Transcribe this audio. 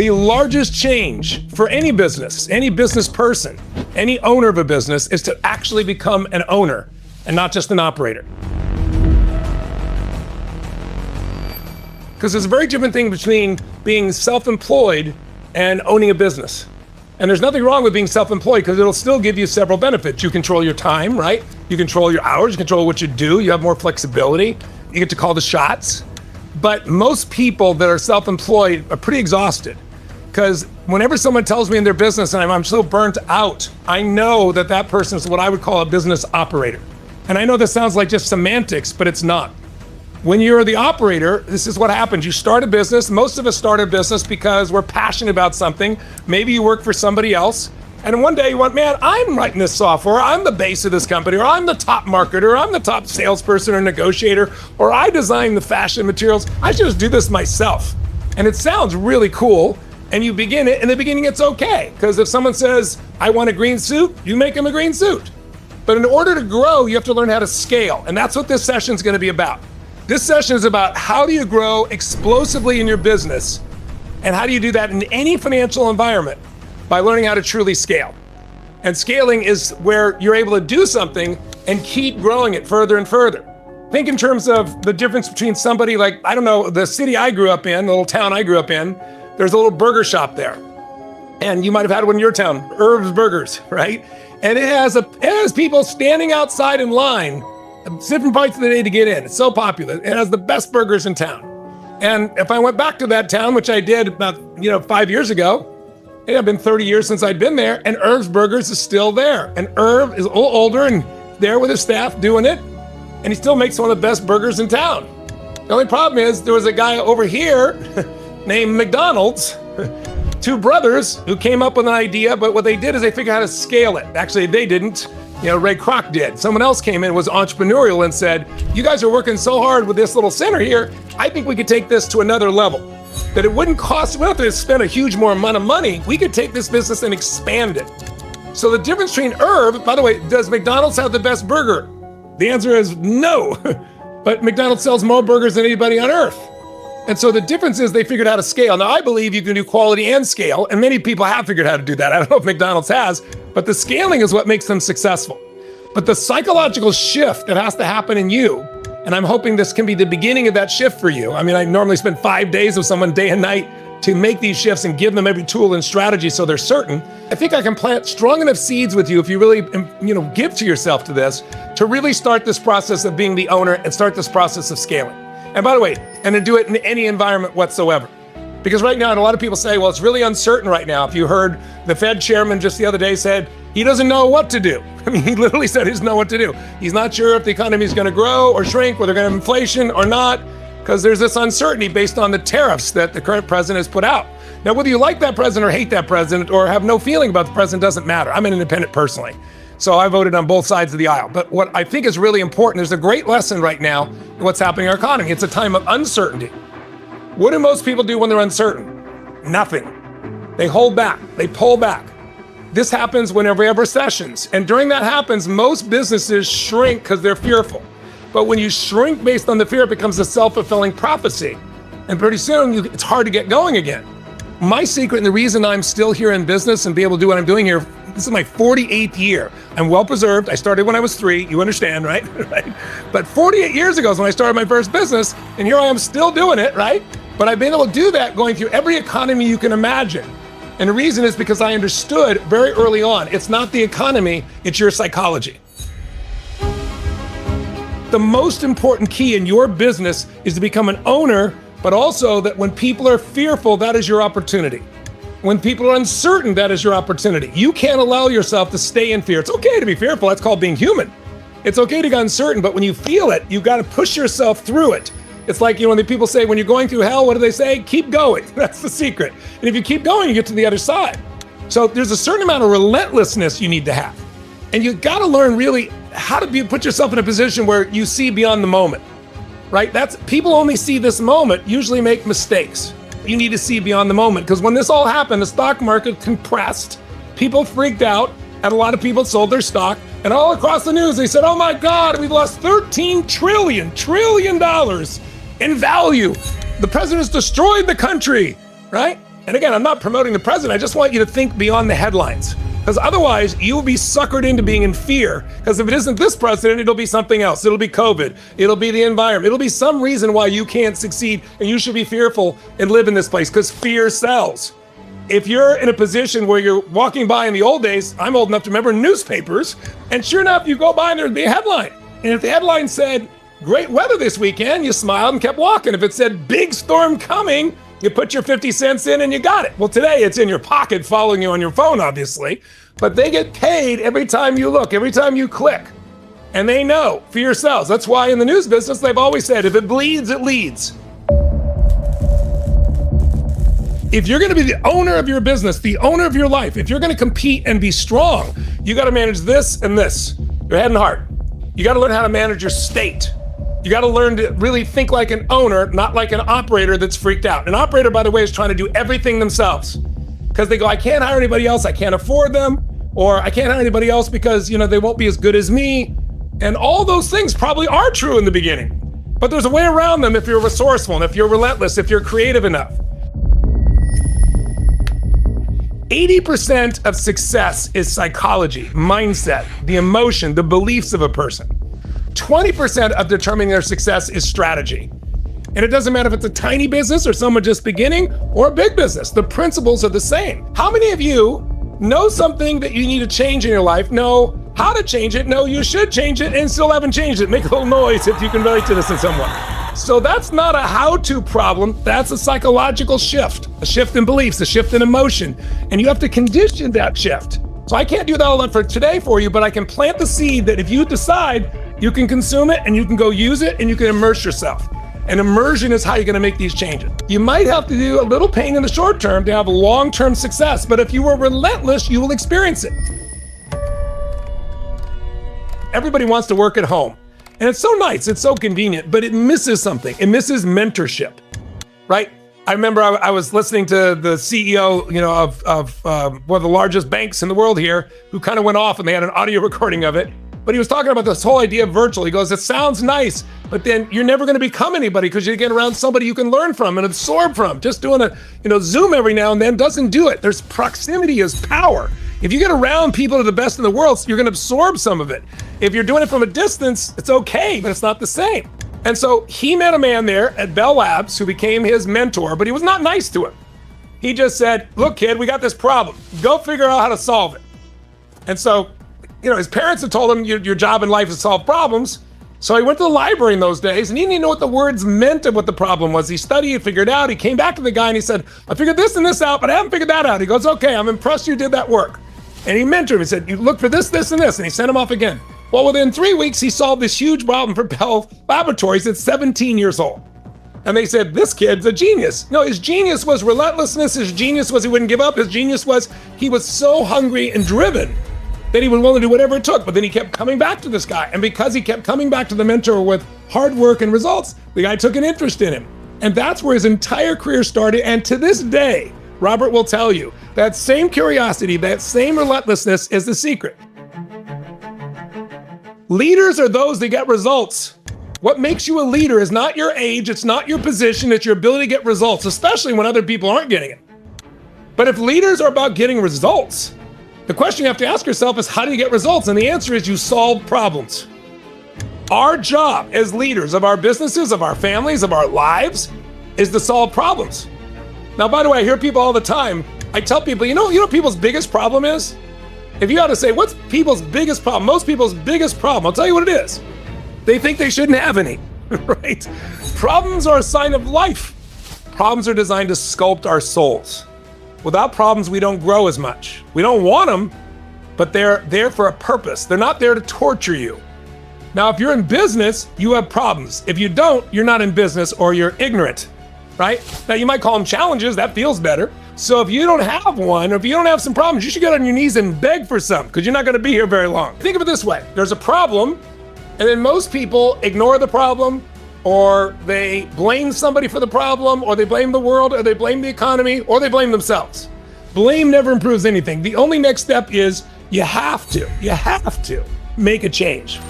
The largest change for any business person, any owner of a business is to actually become an owner and not just an operator. Because there's a very different thing between being self-employed and owning a business. And there's nothing wrong with being self-employed because it'll still give you several benefits. You control your time, right? You control your hours, you control what you do, you have more flexibility, you get to call the shots. But most people that are self-employed are pretty exhausted because whenever someone tells me in their business and I'm so burnt out, I know that that person is what I would call a business operator. And I know this sounds like just semantics, but it's not. When you're the operator, this is what happens. You start a business. Most of us start a business because we're passionate about something. Maybe you work for somebody else. And one day you went, man, I'm writing this software. I'm the base of this company, or I'm the top marketer, or I'm the top salesperson or negotiator, or I design the fashion materials. I should just do this myself. And it sounds really cool. And you begin it. In the beginning, it's okay. Because if someone says, I want a green suit, you make them a green suit. But in order to grow, you have to learn how to scale. And that's what this session is going to be about. This session is about how do you grow explosively in your business, and how do you do that in any financial environment by learning how to truly scale. And scaling is where you're able to do something and keep growing it further and further. Think in terms of the difference between somebody like, I don't know, the city I grew up in, the little town I grew up in, there's a little burger shop there. And you might have had one in your town, Irv's Burgers, right? And it has people standing outside in line different parts of the day to get in. It's so popular. It has the best burgers in town. And if I went back to that town, which I did about 5 years ago, it had been 30 years since I'd been there, and Irv's Burgers is still there. And Irv is a little older and there with his staff doing it, and he still makes one of the best burgers in town. The only problem is there was a guy over here named McDonald's, two brothers who came up with an idea, but what they did is they figured out how to scale it. Actually, they didn't. Ray Kroc did. Someone else came in, was entrepreneurial, and said, you guys are working so hard with this little center here, I think we could take this to another level. That it wouldn't cost, we don't have to spend a huge more amount of money. We could take this business and expand it. So the difference between Irv, by the way, does McDonald's have the best burger? The answer is no. But McDonald's sells more burgers than anybody on earth. And so the difference is they figured out how to scale. Now, I believe you can do quality and scale, and many people have figured out how to do that. I don't know if McDonald's has, but the scaling is what makes them successful. But the psychological shift that has to happen in you, and I'm hoping this can be the beginning of that shift for you. I mean, I normally spend 5 days with someone day and night to make these shifts and give them every tool and strategy so they're certain. I think I can plant strong enough seeds with you if you really, give to yourself to this, to really start this process of being the owner and start this process of scaling. And by the way, and to do it in any environment whatsoever. Because right now, and a lot of people say, well, it's really uncertain right now. If you heard the Fed chairman just the other day said, he doesn't know what to do. I mean, he literally said he doesn't know what to do. He's not sure if the economy is going to grow or shrink, whether they're going to have inflation or not, because there's this uncertainty based on the tariffs that the current president has put out. Now, whether you like that president or hate that president or have no feeling about the president doesn't matter. I'm an independent personally. So I voted on both sides of the aisle. But what I think is really important, there's a great lesson right now in what's happening in our economy. It's a time of uncertainty. What do most people do when they're uncertain? Nothing. They hold back. They pull back. This happens whenever we have recessions. And during that happens, most businesses shrink because they're fearful. But when you shrink based on the fear, it becomes a self-fulfilling prophecy. And pretty soon, it's hard to get going again. My secret and the reason I'm still here in business and be able to do what I'm doing here, this is my 48th year. I'm well preserved. I started when I was 3. You understand, right? Right? But 48 years ago is when I started my first business, and here I am still doing it, right? But I've been able to do that going through every economy you can imagine. And the reason is because I understood very early on, it's not the economy, it's your psychology. The most important key in your business is to become an owner, but also that when people are fearful, that is your opportunity. When people are uncertain, that is your opportunity. You can't allow yourself to stay in fear. It's okay to be fearful. That's called being human. It's okay to get uncertain, but when you feel it, you've got to push yourself through it. It's like, when the people say, when you're going through hell, what do they say? Keep going. That's the secret. And if you keep going, you get to the other side. So there's a certain amount of relentlessness you need to have. And you've got to learn really how to put yourself in a position where you see beyond the moment, right? People only see this moment, usually make mistakes. You need to see beyond the moment, because when this all happened, the stock market compressed, people freaked out, and a lot of people sold their stock, and all across the news, they said, oh my God, we've lost $13 trillion in value. The president's destroyed the country, right? And again, I'm not promoting the president. I just want you to think beyond the headlines. Because otherwise, you'll be suckered into being in fear. Because if it isn't this president, it'll be something else. It'll be COVID. It'll be the environment. It'll be some reason why you can't succeed. And you should be fearful and live in this place because fear sells. If you're in a position where you're walking by in the old days, I'm old enough to remember newspapers. And sure enough, you go by and there'd be a headline. And if the headline said, great weather this weekend, you smiled and kept walking. If it said big storm coming, you put your 50 cents in and you got it. Well, today it's in your pocket following you on your phone, obviously, but they get paid every time you look, every time you click. And they know fear sells. That's why in the news business, they've always said, if it bleeds, it leads. If you're gonna be the owner of your business, the owner of your life, if you're gonna compete and be strong, you gotta manage this and this, your head and heart. You gotta learn how to manage your state. You got to learn to really think like an owner, not like an operator that's freaked out. An operator, by the way, is trying to do everything themselves because they go, I can't hire anybody else. I can't afford them, or I can't hire anybody else because, they won't be as good as me. And all those things probably are true in the beginning, but there's a way around them if you're resourceful and if you're relentless, if you're creative enough. 80% of success is psychology, mindset, the emotion, the beliefs of a person. 20% of determining their success is strategy. And it doesn't matter if it's a tiny business or someone just beginning or a big business. The principles are the same. How many of you know something that you need to change in your life, know how to change it, know you should change it, and still haven't changed it? Make a little noise if you can relate to this in some way. So that's not a how-to problem. That's a psychological shift, a shift in beliefs, a shift in emotion. And you have to condition that shift. So I can't do that all for today for you, but I can plant the seed that if you decide, you can consume it and you can go use it and you can immerse yourself. And immersion is how you're gonna make these changes. You might have to do a little pain in the short term to have a long-term success, but if you are relentless, you will experience it. Everybody wants to work at home. And it's so nice, it's so convenient, but it misses something. It misses mentorship, right? I remember I was listening to the CEO, of one of the largest banks in the world here, who kind of went off and they had an audio recording of it. But he was talking about this whole idea of virtual. He goes, it sounds nice, but then you're never going to become anybody because you get around somebody you can learn from and absorb from. Just doing a Zoom every now and then doesn't do it. There's proximity is power. If you get around people that are the best in the world, you're going to absorb some of it. If you're doing it from a distance, it's okay, but it's not the same. And so he met a man there at Bell Labs who became his mentor, but he was not nice to him. He just said, look, kid, we got this problem. Go figure out how to solve it. And so, his parents had told him your job in life is to solve problems. So he went to the library in those days and he didn't even know what the words meant and what the problem was. He studied, figured it out. He came back to the guy and he said, I figured this and this out, but I haven't figured that out. He goes, okay, I'm impressed you did that work. And he mentored him. He said, you look for this, this, and this. And he sent him off again. Well, within 3 weeks, he solved this huge problem for Bell Laboratories at 17 years old. And they said, this kid's a genius. No, his genius was relentlessness. His genius was he wouldn't give up. His genius was he was so hungry and driven that he was willing to do whatever it took. But then he kept coming back to this guy. And because he kept coming back to the mentor with hard work and results, the guy took an interest in him. And that's where his entire career started. And to this day, Robert will tell you, that same curiosity, that same relentlessness is the secret. Leaders are those that get results. What makes you a leader is not your age, it's not your position, it's your ability to get results, especially when other people aren't getting it. But if leaders are about getting results, the question you have to ask yourself is, how do you get results? And the answer is you solve problems. Our job as leaders of our businesses, of our families, of our lives, is to solve problems. Now, by the way, I hear people all the time, I tell people, you know what people's biggest problem is? If you had to say, what's people's biggest problem? Most people's biggest problem, I'll tell you what it is. They think they shouldn't have any, right? Problems are a sign of life. Problems are designed to sculpt our souls. Without problems, we don't grow as much. We don't want them, but they're there for a purpose. They're not there to torture you. Now, if you're in business, you have problems. If you don't, you're not in business or you're ignorant, right? Now, you might call them challenges. That feels better. So if you don't have one, or if you don't have some problems, you should get on your knees and beg for some, because you're not going to be here very long. Think of it this way. There's a problem, and then most people ignore the problem, or they blame somebody for the problem, or they blame the world, or they blame the economy, or they blame themselves. Blame never improves anything. The only next step is you have to make a change.